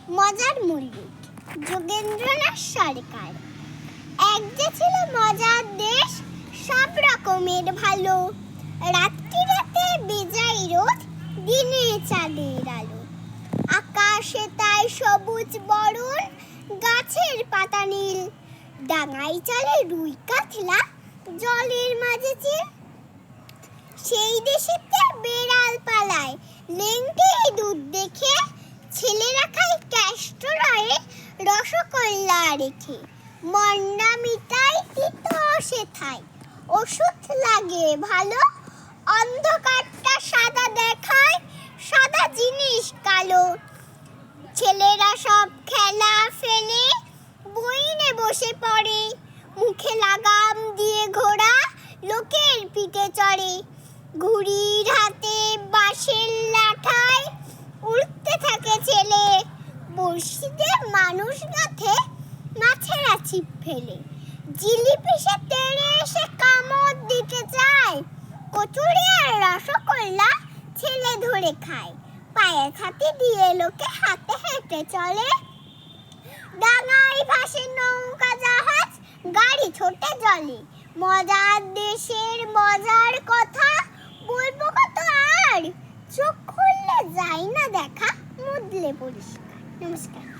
মজার মল্লিক যোগেন্দ্রনাথ সরকার। এক যে ছিল মজার দেশ, সব রকমের ভালো। রাত্রিরাতে বেজায় রোদ, দিনে চাঁদের আলো। আকাশে তাই সবুজ বরণ, গাছের পাতা নীল। ডাঙায় চলে রুই কাতলা, জলের মাঝে চিল। সেই দেশেতে বেড়াল পালায়, লেংটে দুধ দেখে। ছেলেরা খায় ক্যাস্টরয়ে রসগোল্লা রেখে। মন্ডা মিটাই তিতো সেথায়, ওষুধ লাগে ভালো। অন্ধকারটা সাদা দেখায়, সাদা জিনিস কালো। ছেলেরা সব খেলা ফেলে, বইনে বসে পড়ে। মুখে লাগাম দিয়ে ঘোড়া, লোকের পিঠে চড়ে। ঘুড়ির হাতে বাঁশের লাঠায়, উড়তে থাকে ছেলে। বড়শিতে মানুষ গাঁথে, মাছেরা ছিপ ফেলে। জিলিপি সে তেড়ে এসে কামড় দিতে চায়। কচুরি আর রসগোল্লা ছেলে ধরে খায়। পায়ের হাতে দিয়ে লোকে হাতে হেঁটে চলে। ডাঙায় ভাসে নৌকা জাহাজ, গাড়ি ছোটে জলে। মজার দেশের মজার কথা বলবো কত আর, চোখ খুললে যায় না দেখা, মুদলে পরিষ্কার। নমস্কার।